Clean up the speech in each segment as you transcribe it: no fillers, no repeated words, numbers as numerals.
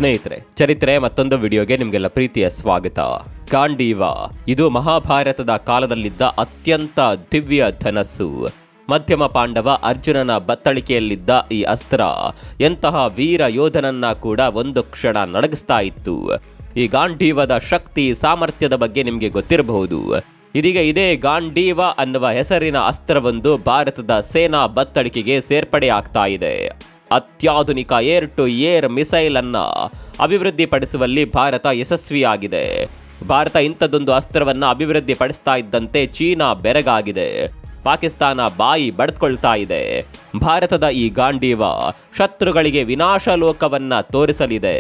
ಸ್ನೇಹಿತರೆ, ಚರಿತ್ರೆ ಮತ್ತೊಂದು ವಿಡಿಯೋಗೆ ನಿಮಗೆಲ್ಲ ಪ್ರೀತಿಯ ಸ್ವಾಗತ. ಗಾಂಡೀವ ಇದು ಮಹಾಭಾರತದ ಕಾಲದಲ್ಲಿದ್ದ ಅತ್ಯಂತ ದಿವ್ಯ ಧನಸ್ಸು. ಮಧ್ಯಮ ಪಾಂಡವ ಅರ್ಜುನನ ಬತ್ತಳಿಕೆಯಲ್ಲಿದ್ದ ಈ ಅಸ್ತ್ರ ಎಂತಹ ವೀರ ಯೋಧನನ್ನ ಕೂಡ ಒಂದು ಕ್ಷಣ ನಡಗಿಸ್ತಾ ಇತ್ತು. ಈ ಗಾಂಡೀವದ ಶಕ್ತಿ ಸಾಮರ್ಥ್ಯದ ಬಗ್ಗೆ ನಿಮಗೆ ಗೊತ್ತಿರಬಹುದು. ಇದೀಗ ಇದೇ ಗಾಂಡೀವ ಅನ್ನುವ ಹೆಸರಿನ ಅಸ್ತ್ರವೊಂದು ಭಾರತದ ಸೇನಾ ಬತ್ತಳಿಕೆಗೆ ಸೇರ್ಪಡೆ ಆಗ್ತಾ ಇದೆ. ಅತ್ಯಾಧುನಿಕ ಏರ್ ಟು ಏರ್ ಮಿಸೈಲ್ ಅನ್ನ ಅಭಿವೃದ್ಧಿಪಡಿಸುವಲ್ಲಿ ಭಾರತ ಯಶಸ್ವಿಯಾಗಿದೆ. ಭಾರತ ಇಂಥದ್ದೊಂದು ಅಸ್ತ್ರವನ್ನ ಅಭಿವೃದ್ಧಿಪಡಿಸ್ತಾ ಇದ್ದಂತೆ ಚೀನಾ ಬೆರಗಾಗಿದೆ. ಪಾಕಿಸ್ತಾನ ಬಾಯಿ ಬಡ್ಕೊಳ್ತಾ ಇದೆ. ಭಾರತದ ಈ ಗಾಂಡೀವ ಶತ್ರುಗಳಿಗೆ ವಿನಾಶಲೋಕವನ್ನ ತೋರಿಸಲಿದೆ.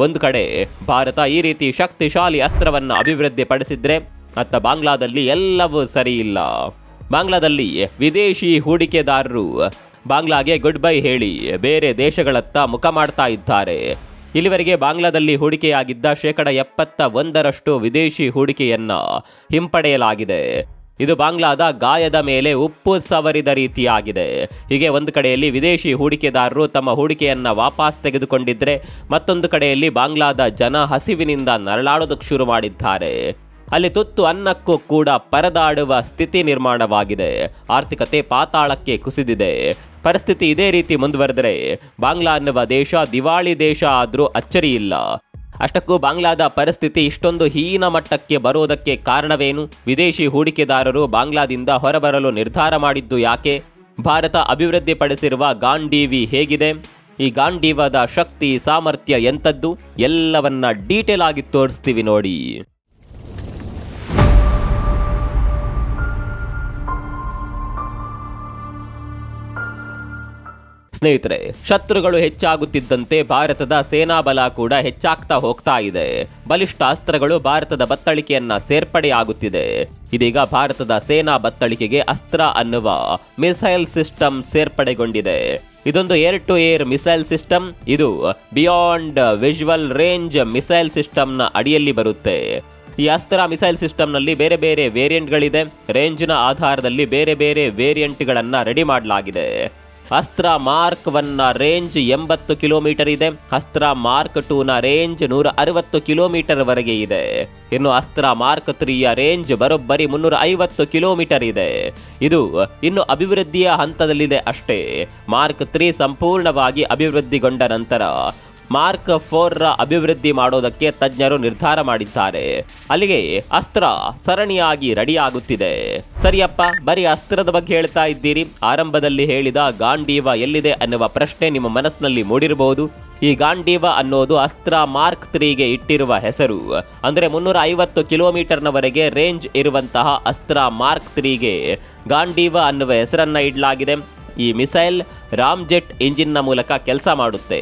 ಒಂದು ಕಡೆ ಭಾರತ ಈ ರೀತಿ ಶಕ್ತಿಶಾಲಿ ಅಸ್ತ್ರವನ್ನ ಅಭಿವೃದ್ಧಿಪಡಿಸಿದ್ರೆ, ಅತ್ತ ಬಾಂಗ್ಲಾದಲ್ಲಿ ಎಲ್ಲವೂ ಸರಿ ಇಲ್ಲ. ಬಾಂಗ್ಲಾದಲ್ಲಿ ವಿದೇಶಿ ಹೂಡಿಕೆದಾರರು ಬಾಂಗ್ಲಾಗೆ ಗುಡ್ ಬೈ ಹೇಳಿ ಬೇರೆ ದೇಶಗಳತ್ತ ಮುಖ ಮಾಡ್ತಾ ಇದ್ದಾರೆ. ಇಲ್ಲಿವರೆಗೆ ಬಾಂಗ್ಲಾದಲ್ಲಿ ಹೂಡಿಕೆಯಾಗಿದ್ದ 71% ವಿದೇಶಿ ಹೂಡಿಕೆಯನ್ನ ಹಿಂಪಡೆಯಲಾಗಿದೆ. ಇದು ಬಾಂಗ್ಲಾದ ಗಾಯದ ಮೇಲೆ ಉಪ್ಪು ಸವರಿದ ರೀತಿಯಾಗಿದೆ. ಹೀಗೆ ಒಂದು ಕಡೆಯಲ್ಲಿ ವಿದೇಶಿ ಹೂಡಿಕೆದಾರರು ತಮ್ಮ ಹೂಡಿಕೆಯನ್ನ ವಾಪಸ್ ತೆಗೆದುಕೊಂಡಿದ್ರೆ, ಮತ್ತೊಂದು ಕಡೆಯಲ್ಲಿ ಬಾಂಗ್ಲಾದ ಜನ ಹಸಿವಿನಿಂದ ನರಳಾಡೋದಕ್ಕೆ ಶುರು ಮಾಡಿದ್ದಾರೆ. ಅಲ್ಲಿ ತುತ್ತು ಅನ್ನಕ್ಕೂ ಕೂಡ ಪರದಾಡುವ ಸ್ಥಿತಿ ನಿರ್ಮಾಣವಾಗಿದೆ. ಆರ್ಥಿಕತೆ ಪಾತಾಳಕ್ಕೆ ಕುಸಿದಿದೆ. ಪರಿಸ್ಥಿತಿ ಇದೇ ರೀತಿ ಮುಂದುವರೆದರೆ ಬಾಂಗ್ಲಾ ಅನ್ನುವ ದೇಶ ದಿವಾಳಿ ದೇಶ ಆದರೂ ಅಚ್ಚರಿ ಇಲ್ಲ. ಅಷ್ಟಕ್ಕೂ ಬಾಂಗ್ಲಾದ ಪರಿಸ್ಥಿತಿ ಇಷ್ಟೊಂದು ಹೀನ ಮಟ್ಟಕ್ಕೆ ಬರೋದಕ್ಕೆ ಕಾರಣವೇನು? ವಿದೇಶಿ ಹೂಡಿಕೆದಾರರು ಬಾಂಗ್ಲಾದಿಂದ ಹೊರಬರಲು ನಿರ್ಧಾರ ಮಾಡಿದ್ದು ಯಾಕೆ? ಭಾರತ ಅಭಿವೃದ್ಧಿಪಡಿಸಿರುವ ಗಾಂಡೀವಿ ಹೇಗಿದೆ? ಈ ಗಾಂಡೀವದ ಶಕ್ತಿ ಸಾಮರ್ಥ್ಯ ಎಂಥದ್ದು? ಎಲ್ಲವನ್ನ ಡೀಟೇಲ್ ಆಗಿ ತೋರಿಸ್ತೀವಿ ನೋಡಿ. ಸ್ನೇಹಿತರೆ, ಶತ್ರುಗಳು ಹೆಚ್ಚಾಗುತ್ತಿದ್ದಂತೆ ಭಾರತದ ಸೇನಾ ಬಲ ಕೂಡ ಹೆಚ್ಚಾಗ್ತಾ ಹೋಗ್ತಾ ಇದೆ. ಬಲಿಷ್ಠ ಅಸ್ತ್ರಗಳು ಭಾರತದ ಬತ್ತಳಿಕೆಯನ್ನ ಸೇರ್ಪಡೆಯಾಗುತ್ತಿದೆ. ಇದೀಗ ಭಾರತದ ಸೇನಾ ಬತ್ತಳಿಕೆಗೆ ಅಸ್ತ್ರ ಅನ್ನುವ ಮಿಸೈಲ್ ಸಿಸ್ಟಮ್ ಸೇರ್ಪಡೆಗೊಂಡಿದೆ. ಇದೊಂದು air to air missile system. ಇದು ಬಿಯಾಂಡ್ ವಿಜುವಲ್ ರೇಂಜ್ ಮಿಸೈಲ್ ಸಿಸ್ಟಮ್ನ ಅಡಿಯಲ್ಲಿ ಬರುತ್ತೆ. ಈ ಅಸ್ತ್ರ ಮಿಸೈಲ್ ಸಿಸ್ಟಮ್ನಲ್ಲಿ ಬೇರೆ ಬೇರೆ ವೇರಿಯಂಟ್ಗಳಿದೆ. ರೇಂಜ್ನ ಆಧಾರದಲ್ಲಿ ಬೇರೆ ಬೇರೆ ವೇರಿಯಂಟ್ಗಳನ್ನು ರೆಡಿ ಮಾಡಲಾಗಿದೆ. ಅಸ್ತ್ರ ಮಾರ್ಕ್ 1ನ ರೇಂಜ್ 80 ಕಿಲೋಮೀಟರ್ ಇದೆ. ಅಸ್ತ್ರ ಮಾರ್ಕ್ 2ನ ರೇಂಜ್ 160 ಕಿಲೋಮೀಟರ್ ವರೆಗೆ ಇದೆ. ಇನ್ನು ಅಸ್ತ್ರ ಮಾರ್ಕ್ 3ಯ ರೇಂಜ್ ಬರೋಬ್ಬರಿ 350 ಕಿಲೋಮೀಟರ್ ಇದೆ. ಇದು ಇನ್ನು ಅಭಿವೃದ್ಧಿಯ ಹಂತದಲ್ಲಿದೆ ಅಷ್ಟೇ. ಮಾರ್ಕ್ 3 ಸಂಪೂರ್ಣವಾಗಿ ಅಭಿವೃದ್ಧಿಗೊಂಡ ನಂತರ ಮಾರ್ಕ್ 4ರ ಅಭಿವೃದ್ಧಿ ಮಾಡೋದಕ್ಕೆ ತಜ್ಞರು ನಿರ್ಧಾರ ಮಾಡಿದ್ದಾರೆ. ಅಲ್ಲಿಗೆ ಅಸ್ತ್ರ ಸರಣಿಯಾಗಿ ರೆಡಿಯಾಗುತ್ತಿದೆ. ಸರಿಯಪ್ಪ, ಬರೀ ಅಸ್ತ್ರದ ಬಗ್ಗೆ ಹೇಳ್ತಾ ಇದ್ದೀರಿ. ಆರಂಭದಲ್ಲಿ ಹೇಳಿದ ಗಾಂಡೀವ ಎಲ್ಲಿದೆ ಅನ್ನುವ ಪ್ರಶ್ನೆ ನಿಮ್ಮ ಮನಸ್ಸಿನಲ್ಲಿ ಮೂಡಿರಬಹುದು. ಈ ಗಾಂಡೀವ ಅನ್ನೋದು ಅಸ್ತ್ರ ಮಾರ್ಕ್ 3ಗೆ ಇಟ್ಟಿರುವ ಹೆಸರು. ಅಂದರೆ 350 ಕಿಲೋಮೀಟರ್ನವರೆಗೆ ರೇಂಜ್ ಇರುವಂತಹ ಅಸ್ತ್ರ ಮಾರ್ಕ್ 3ಗೆ ಗಾಂಡೀವ ಅನ್ನುವ ಹೆಸರನ್ನ ಇಡಲಾಗಿದೆ. ಈ ಮಿಸೈಲ್ ರಾಮ್ಜೆಟ್ ಇಂಜಿನ್ನ ಮೂಲಕ ಕೆಲಸ ಮಾಡುತ್ತೆ.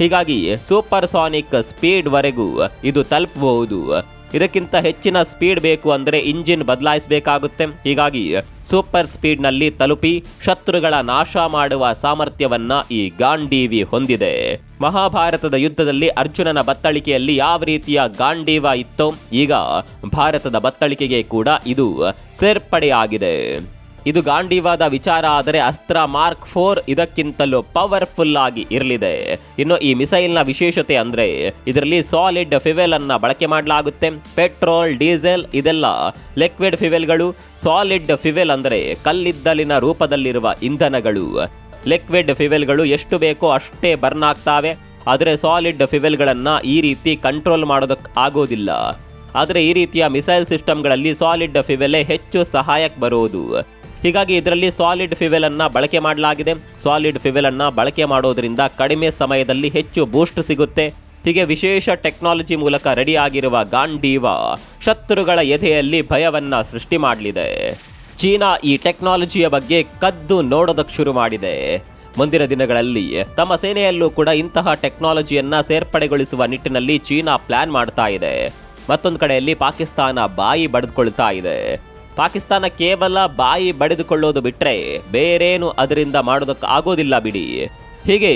ಹೀಗಾಗಿ ಸೂಪರ್ ಸಾನಿಕ್ ಸ್ಪೀಡ್ ವರೆಗೂ ಇದು ತಲುಪಬಹುದು. ಇದಕ್ಕಿಂತ ಹೆಚ್ಚಿನ ಸ್ಪೀಡ್ ಬೇಕು ಅಂದರೆ ಇಂಜಿನ್ ಬದಲಾಯಿಸಬೇಕಾಗುತ್ತೆ. ಹೀಗಾಗಿ ಸೂಪರ್ ಸ್ಪೀಡ್ನಲ್ಲಿ ತಲುಪಿ ಶತ್ರುಗಳ ನಾಶ ಮಾಡುವ ಸಾಮರ್ಥ್ಯವನ್ನ ಈ ಗಾಂಡೀವಿ ಹೊಂದಿದೆ. ಮಹಾಭಾರತದ ಯುದ್ಧದಲ್ಲಿ ಅರ್ಜುನನ ಬತ್ತಳಿಕೆಯಲ್ಲಿ ಯಾವ ರೀತಿಯ ಗಾಂಡೀವ ಇತ್ತೋ, ಈಗ ಭಾರತದ ಬತ್ತಳಿಕೆಗೆ ಕೂಡ ಇದು ಸೇರ್ಪಡೆಯಾಗಿದೆ. ಇದು ಗಾಂಡೀವಾದ ವಿಚಾರ. ಆದರೆ ಅಸ್ತ್ರ ಮಾರ್ಕ್ 4 ಇದಕ್ಕಿಂತಲೂ ಪವರ್ಫುಲ್ ಆಗಿ ಇರಲಿದೆ. ಇನ್ನು ಈ ಮಿಸೈಲ್ನ ವಿಶೇಷತೆ ಅಂದರೆ ಇದರಲ್ಲಿ ಸಾಲಿಡ್ ಫ್ಯೂಯಲ್ ಅನ್ನ ಬಳಕೆ ಮಾಡಲಾಗುತ್ತೆ. ಪೆಟ್ರೋಲ್, ಡೀಸೆಲ್ ಇದೆಲ್ಲ ಲಿಕ್ವಿಡ್ ಫ್ಯೂಯಲ್ಗಳು. ಸಾಲಿಡ್ ಫ್ಯೂಯಲ್ ಅಂದರೆ ಕಲ್ಲಿದ್ದಲಿನ ರೂಪದಲ್ಲಿರುವ ಇಂಧನಗಳು. ಲಿಕ್ವಿಡ್ ಫ್ಯೂಯಲ್ಗಳು ಎಷ್ಟು ಬೇಕೋ ಅಷ್ಟೇ ಬರ್ನ್ ಆಗ್ತಾವೆ. ಆದರೆ ಸಾಲಿಡ್ ಫ್ಯೂಯಲ್ಗಳನ್ನು ಈ ರೀತಿ ಕಂಟ್ರೋಲ್ ಮಾಡೋದಕ್ಕೆ ಆಗೋದಿಲ್ಲ. ಆದರೆ ಈ ರೀತಿಯ ಮಿಸೈಲ್ ಸಿಸ್ಟಮ್ಗಳಲ್ಲಿ ಸಾಲಿಡ್ ಫ್ಯೂಯಲ್ ಹೆಚ್ಚು ಸಹಾಯಕ್ಕೆ ಬರೋದು. ಹೀಗಾಗಿ ಇದರಲ್ಲಿ ಸಾಲಿಡ್ ಫ್ಯೂಯಲ್ ಅನ್ನ ಬಳಕೆ ಮಾಡಲಾಗಿದೆ. ಸಾಲಿಡ್ ಫ್ಯೂಯಲ್ ಅನ್ನ ಬಳಕೆ ಮಾಡೋದ್ರಿಂದ ಕಡಿಮೆ ಸಮಯದಲ್ಲಿ ಹೆಚ್ಚು ಬೂಸ್ಟ್ ಸಿಗುತ್ತೆ. ಹೀಗೆ ವಿಶೇಷ ಟೆಕ್ನಾಲಜಿ ಮೂಲಕ ರೆಡಿ ಆಗಿರುವ ಗಾಂಡೀವ ಶತ್ರುಗಳ ಎದೆಯಲ್ಲಿ ಭಯವನ್ನ ಸೃಷ್ಟಿ ಮಾಡಲಿದೆ. ಚೀನಾ ಈ ಟೆಕ್ನಾಲಜಿಯ ಬಗ್ಗೆ ಕದ್ದು ನೋಡೋದಕ್ಕೆ ಶುರು ಮಾಡಿದೆ. ಮುಂದಿನ ದಿನಗಳಲ್ಲಿ ತಮ್ಮ ಸೇನೆಯಲ್ಲೂ ಕೂಡ ಇಂತಹ ಟೆಕ್ನಾಲಜಿಯನ್ನ ಸೇರ್ಪಡೆಗೊಳಿಸುವ ನಿಟ್ಟಿನಲ್ಲಿ ಚೀನಾ ಪ್ಲಾನ್ ಮಾಡ್ತಾ ಇದೆ. ಮತ್ತೊಂದು ಕಡೆಯಲ್ಲಿ ಪಾಕಿಸ್ತಾನ ಬಾಯಿ ಬಡಿದುಕೊಳ್ತಾ ಇದೆ. ಪಾಕಿಸ್ತಾನ ಕೇವಲ ಬಾಯಿ ಬಡಿದುಕೊಳ್ಳೋದು ಬಿಟ್ರೆ ಬೇರೇನು ಅದರಿಂದ ಮಾಡೋದಕ್ಕೆ ಆಗೋದಿಲ್ಲ ಬಿಡಿ. ಹೀಗೆ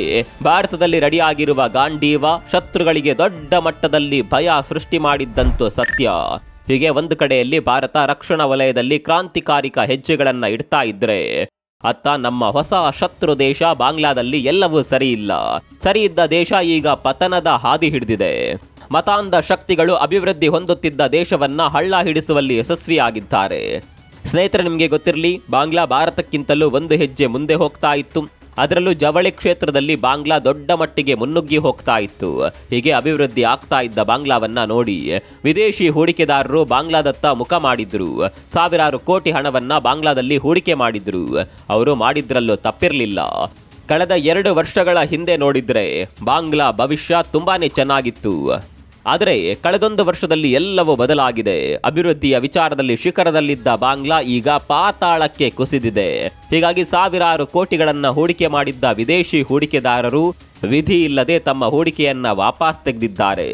ಭಾರತದಲ್ಲಿ ರೆಡಿಯಾಗಿರುವ ಗಾಂಡೀವ ಶತ್ರುಗಳಿಗೆ ದೊಡ್ಡ ಮಟ್ಟದಲ್ಲಿ ಭಯ ಸೃಷ್ಟಿ ಮಾಡಿದ್ದಂತೂ ಸತ್ಯ. ಹೀಗೆ ಒಂದು ಕಡೆಯಲ್ಲಿ ಭಾರತ ರಕ್ಷಣಾ ವಲಯದಲ್ಲಿ ಕ್ರಾಂತಿಕಾರಿಕ ಹೆಜ್ಜೆಗಳನ್ನ ಇಡ್ತಾ ಇದ್ರೆ, ಅತ್ತ ನಮ್ಮ ಹೊಸ ಶತ್ರು ದೇಶ ಬಾಂಗ್ಲಾದಲ್ಲಿ ಎಲ್ಲವೂ ಸರಿ ಇಲ್ಲ. ಸರಿ ಇದ್ದ ದೇಶ ಈಗ ಪತನದ ಹಾದಿ ಹಿಡಿದಿದೆ. ಮತಾಂಧ ಶಕ್ತಿಗಳು ಅಭಿವೃದ್ಧಿ ಹೊಂದುತ್ತಿದ್ದ ದೇಶವನ್ನ ಹಳ್ಳ ಹಿಡಿಸುವಲ್ಲಿ ಯಶಸ್ವಿಯಾಗಿದ್ದಾರೆ. ಸ್ನೇಹಿತರೆ, ನಿಮಗೆ ಗೊತ್ತಿರಲಿ, ಬಾಂಗ್ಲಾ ಭಾರತಕ್ಕಿಂತಲೂ ಒಂದು ಹೆಜ್ಜೆ ಮುಂದೆ ಹೋಗ್ತಾ ಇತ್ತು. ಅದರಲ್ಲೂ ಜವಳಿ ಕ್ಷೇತ್ರದಲ್ಲಿ ಬಾಂಗ್ಲಾ ದೊಡ್ಡ ಮಟ್ಟಿಗೆ ಮುನ್ನುಗ್ಗಿ ಹೋಗ್ತಾ ಇತ್ತು. ಹೀಗೆ ಅಭಿವೃದ್ಧಿ ಆಗ್ತಾ ಇದ್ದ ಬಾಂಗ್ಲಾವನ್ನ ನೋಡಿ ವಿದೇಶಿ ಹೂಡಿಕೆದಾರರು ಬಾಂಗ್ಲಾದತ್ತ ಮುಖ ಮಾಡಿದ್ರು. ಸಾವಿರಾರು ಕೋಟಿ ಹಣವನ್ನ ಬಾಂಗ್ಲಾದಲ್ಲಿ ಹೂಡಿಕೆ ಮಾಡಿದ್ರು. ಅವರು ಮಾಡಿದ್ರಲ್ಲೂ ತಪ್ಪಿರಲಿಲ್ಲ. ಕಳೆದ 2 ವರ್ಷಗಳ ಹಿಂದೆ ನೋಡಿದ್ರೆ ಬಾಂಗ್ಲಾ ಭವಿಷ್ಯ ತುಂಬಾನೇ ಚೆನ್ನಾಗಿತ್ತು. ಆದರೆ ಕಳೆದೊಂದು ವರ್ಷದಲ್ಲಿ ಎಲ್ಲವೂ ಬದಲಾಗಿದೆ. ಅಭಿವೃದ್ಧಿಯ ವಿಚಾರದಲ್ಲಿ ಶಿಖರದಲ್ಲಿದ್ದ ಬಾಂಗ್ಲಾ ಈಗ ಪಾತಾಳಕ್ಕೆ ಕುಸಿದಿದೆ. ಹೀಗಾಗಿ ಸಾವಿರಾರು ಕೋಟಿಗಳನ್ನ ಹೂಡಿಕೆ ಮಾಡಿದ್ದ ವಿದೇಶಿ ಹೂಡಿಕೆದಾರರು ವಿಧಿ ಇಲ್ಲದೆ ತಮ್ಮ ಹೂಡಿಕೆಯನ್ನ ವಾಪಸ್ ತೆಗೆದಿದ್ದಾರೆ.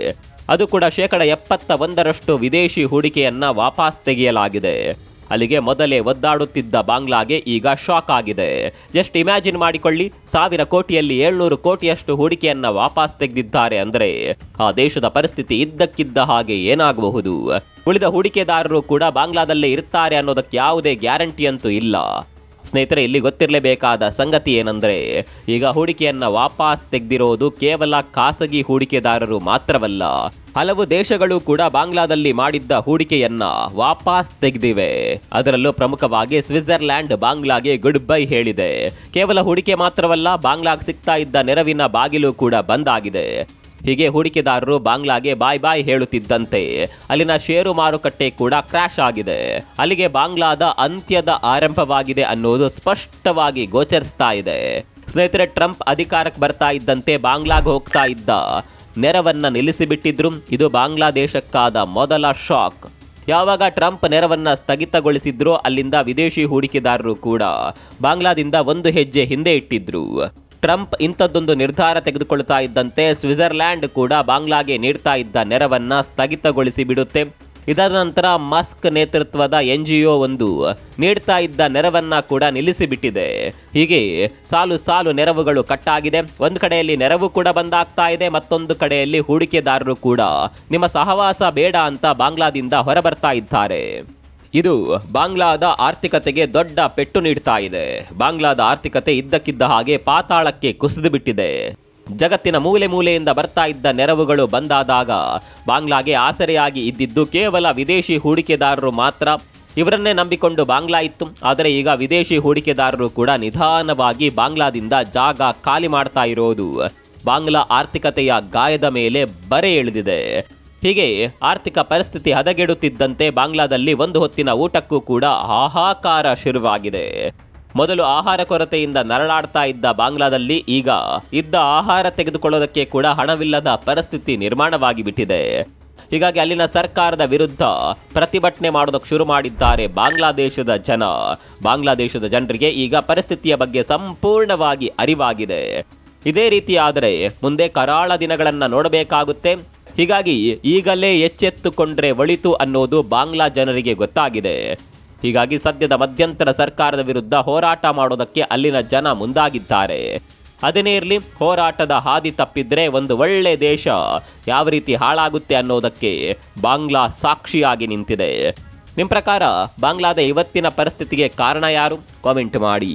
ಅದು ಕೂಡ 71% ವಿದೇಶಿ ಹೂಡಿಕೆಯನ್ನ ವಾಪಸ್ ತೆಗೆಯಲಾಗಿದೆ. ಅಲ್ಲಿಗೆ ಮೊದಲೇ ಒದ್ದಾಡುತ್ತಿದ್ದ ಬಾಂಗ್ಲಾಗೆ ಈಗ ಶಾಕ್ ಆಗಿದೆ. ಜಸ್ಟ್ ಇಮ್ಯಾಜಿನ್ ಮಾಡಿಕೊಳ್ಳಿ, 1000 ಕೋಟಿಯಲ್ಲಿ 700 ಕೋಟಿಯಷ್ಟು ಹೂಡಿಕೆಯನ್ನ ವಾಪಸ್ ತೆಗೆದಿದ್ದಾರೆ ಅಂದ್ರೆ ಆ ದೇಶದ ಪರಿಸ್ಥಿತಿ ಇದ್ದಕ್ಕಿದ್ದ ಹಾಗೆ ಏನಾಗಬಹುದು? ಉಳಿದ ಹೂಡಿಕೆದಾರರು ಕೂಡ ಬಾಂಗ್ಲಾದಲ್ಲೇ ಇರ್ತಾರೆ ಅನ್ನೋದಕ್ಕೆ ಯಾವುದೇ ಗ್ಯಾರಂಟಿ ಅಂತೂ ಇಲ್ಲ. ಸ್ನೇಹಿತರೆ, ಇಲ್ಲಿ ಗೊತ್ತಿರಲೇಬೇಕಾದ ಸಂಗತಿ ಏನಂದ್ರೆ, ಈಗ ಹೂಡಿಕೆಯನ್ನ ವಾಪಸ್ ತೆಗೆದಿರೋದು ಕೇವಲ ಖಾಸಗಿ ಹೂಡಿಕೆದಾರರು ಮಾತ್ರವಲ್ಲ, ಹಲವು ದೇಶಗಳು ಕೂಡ ಬಾಂಗ್ಲಾದಲ್ಲಿ ಮಾಡಿದ್ದ ಹೂಡಿಕೆಯನ್ನ ವಾಪಸ್ ತೆಗೆದಿವೆ. ಅದರಲ್ಲೂ ಪ್ರಮುಖವಾಗಿ ಸ್ವಿಟ್ಜರ್ಲ್ಯಾಂಡ್ ಬಾಂಗ್ಲಾಗೆ ಗುಡ್ ಬೈ ಹೇಳಿದೆ. ಕೇವಲ ಹೂಡಿಕೆ ಮಾತ್ರವಲ್ಲ, ಬಾಂಗ್ಲಾಗೆ ಸಿಗ್ತಾ ಇದ್ದ ನೆರವಿನ ಬಾಗಿಲು ಕೂಡ ಬಂದಾಗಿದೆ. ಹೀಗೆ ಹೂಡಿಕೆದಾರರು ಬಾಂಗ್ಲಾಗೆ ಬಾಯ್ ಬಾಯ್ ಹೇಳುತ್ತಿದ್ದಂತೆ ಅಲ್ಲಿನ ಷೇರು ಮಾರುಕಟ್ಟೆ ಕೂಡ ಕ್ರ್ಯಾಶ್ ಆಗಿದೆ. ಅಲ್ಲಿಗೆ ಬಾಂಗ್ಲಾದ ಅಂತ್ಯದ ಆರಂಭವಾಗಿದೆ ಅನ್ನೋದು ಸ್ಪಷ್ಟವಾಗಿ ಗೋಚರಿಸ್ತಾ ಇದೆ. ಸ್ನೇಹಿತರೆ, ಟ್ರಂಪ್ ಅಧಿಕಾರಕ್ಕೆ ಬರ್ತಾ ಇದ್ದಂತೆ ಬಾಂಗ್ಲಾಗೆ ಹೋಗ್ತಾ ಇದ್ದ ನೆರವನ್ನ ನಿಲ್ಲಿಸಿಬಿಟ್ಟಿದ್ರು. ಇದು ಬಾಂಗ್ಲಾದೇಶಕ್ಕಾದ ಮೊದಲ ಶಾಕ್. ಯಾವಾಗ ಟ್ರಂಪ್ ನೆರವನ್ನ ಸ್ಥಗಿತಗೊಳಿಸಿದ್ರು, ಅಲ್ಲಿಂದ ವಿದೇಶಿ ಹೂಡಿಕೆದಾರರು ಕೂಡ ಬಾಂಗ್ಲಾದಿಂದ ಒಂದು ಹೆಜ್ಜೆ ಹಿಂದೆ ಇಟ್ಟಿದ್ರು. ಟ್ರಂಪ್ ಇಂಥದ್ದೊಂದು ನಿರ್ಧಾರ ತೆಗೆದುಕೊಳ್ತಾ ಇದ್ದಂತೆ ಸ್ವಿಟ್ಜರ್ಲ್ಯಾಂಡ್ ಕೂಡ ಬಾಂಗ್ಲಾಗೆ ನೀಡ್ತಾ ಇದ್ದ ನೆರವನ್ನ ಸ್ಥಗಿತಗೊಳಿಸಿ ಬಿಡುತ್ತೆ. ಇದರ ನಂತರ ಮಸ್ಕ್ ನೇತೃತ್ವದ NGO ಒಂದು ನೀಡ್ತಾ ಇದ್ದ ನೆರವನ್ನ ಕೂಡ ನಿಲ್ಲಿಸಿಬಿಟ್ಟಿದೆ. ಹೀಗೆ ಸಾಲು ಸಾಲು ನೆರವುಗಳು ಕಟ್ಟಾಗಿದೆ. ಒಂದು ಕಡೆಯಲ್ಲಿ ನೆರವು ಕೂಡ ಬಂದಾಗ್ತಾ ಇದೆ, ಮತ್ತೊಂದು ಕಡೆಯಲ್ಲಿ ಹೂಡಿಕೆದಾರರು ಕೂಡ ನಿಮ್ಮ ಸಹವಾಸ ಬೇಡ ಅಂತ ಬಾಂಗ್ಲಾದಿಂದ ಹೊರಬರ್ತಾ ಇದ್ದಾರೆ. ಇದು ಬಾಂಗ್ಲಾದ ಆರ್ಥಿಕತೆಗೆ ದೊಡ್ಡ ಪೆಟ್ಟು ನೀಡ್ತಾ ಇದೆ. ಬಾಂಗ್ಲಾದ ಆರ್ಥಿಕತೆ ಇದ್ದಕ್ಕಿದ್ದ ಹಾಗೆ ಪಾತಾಳಕ್ಕೆ ಕುಸಿದು ಬಿಟ್ಟಿದೆ. ಜಗತ್ತಿನ ಮೂಲೆ ಮೂಲೆಯಿಂದ ಬರ್ತಾ ಇದ್ದ ನೆರವುಗಳು ಬಂದಾದಾಗ ಬಾಂಗ್ಲಾಗೆ ಆಸರೆಯಾಗಿ ಇದ್ದಿದ್ದು ಕೇವಲ ವಿದೇಶಿ ಹೂಡಿಕೆದಾರರು ಮಾತ್ರ. ಇವರನ್ನೇ ನಂಬಿಕೊಂಡು ಬಾಂಗ್ಲಾ ಇತ್ತು. ಆದರೆ ಈಗ ವಿದೇಶಿ ಹೂಡಿಕೆದಾರರು ಕೂಡ ನಿಧಾನವಾಗಿ ಬಾಂಗ್ಲಾದಿಂದ ಜಾಗ ಖಾಲಿ ಮಾಡ್ತಾ ಇರೋದು ಬಾಂಗ್ಲಾ ಆರ್ಥಿಕತೆಯ ಗಾಯದ ಮೇಲೆ ಬರೆ ಎಳೆದಿದೆ. ಹೀಗೆ ಆರ್ಥಿಕ ಪರಿಸ್ಥಿತಿ ಹದಗೆಡುತ್ತಿದ್ದಂತೆ ಬಾಂಗ್ಲಾದಲ್ಲಿ ಒಂದು ಹೊತ್ತಿನ ಊಟಕ್ಕೂ ಕೂಡ ಹಾಹಾಕಾರ ಶುರುವಾಗಿದೆ. ಮೊದಲು ಆಹಾರ ಕೊರತೆಯಿಂದ ನರಳಾಡ್ತಾ ಇದ್ದ ಬಾಂಗ್ಲಾದಲ್ಲಿ ಈಗ ಇದ್ದ ಆಹಾರ ತೆಗೆದುಕೊಳ್ಳೋದಕ್ಕೆ ಕೂಡ ಹಣವಿಲ್ಲದ ಪರಿಸ್ಥಿತಿ ನಿರ್ಮಾಣವಾಗಿ ಬಿಟ್ಟಿದೆ. ಹೀಗಾಗಿ ಅಲ್ಲಿನ ಸರ್ಕಾರದ ವಿರುದ್ಧ ಪ್ರತಿಭಟನೆ ಮಾಡೋದಕ್ಕೆ ಶುರು ಮಾಡಿದ್ದಾರೆ ಬಾಂಗ್ಲಾದೇಶದ ಜನ. ಬಾಂಗ್ಲಾದೇಶದ ಜನರಿಗೆ ಈಗ ಪರಿಸ್ಥಿತಿಯ ಬಗ್ಗೆ ಸಂಪೂರ್ಣವಾಗಿ ಅರಿವಾಗಿದೆ. ಇದೇ ರೀತಿ ಆದರೆ ಮುಂದೆ ಕರಾಳ ದಿನಗಳನ್ನು ನೋಡಬೇಕಾಗುತ್ತೆ. ಹೀಗಾಗಿ ಈಗಲೇ ಎಚ್ಚೆತ್ತುಕೊಂಡ್ರೆ ಒಳಿತು ಅನ್ನೋದು ಬಾಂಗ್ಲಾ ಜನರಿಗೆ ಗೊತ್ತಾಗಿದೆ. ಹೀಗಾಗಿ ಸದ್ಯದ ಮಧ್ಯಂತರ ಸರ್ಕಾರದ ವಿರುದ್ಧ ಹೋರಾಟ ಮಾಡೋದಕ್ಕೆ ಅಲ್ಲಿನ ಜನ ಮುಂದಾಗಿದ್ದಾರೆ. ಅದೇನೇ ಇರಲಿ, ಹೋರಾಟದ ಹಾದಿ ತಪ್ಪಿದ್ರೆ ಒಂದು ಒಳ್ಳೆ ದೇಶ ಯಾವ ರೀತಿ ಹಾಳಾಗುತ್ತೆ ಅನ್ನೋದಕ್ಕೆ ಬಾಂಗ್ಲಾ ಸಾಕ್ಷಿಯಾಗಿ ನಿಂತಿದೆ. ನಿಮ್ಮ ಪ್ರಕಾರ ಬಾಂಗ್ಲಾದ ಇವತ್ತಿನ ಪರಿಸ್ಥಿತಿಗೆ ಕಾರಣ ಯಾರು? ಕಾಮೆಂಟ್ ಮಾಡಿ.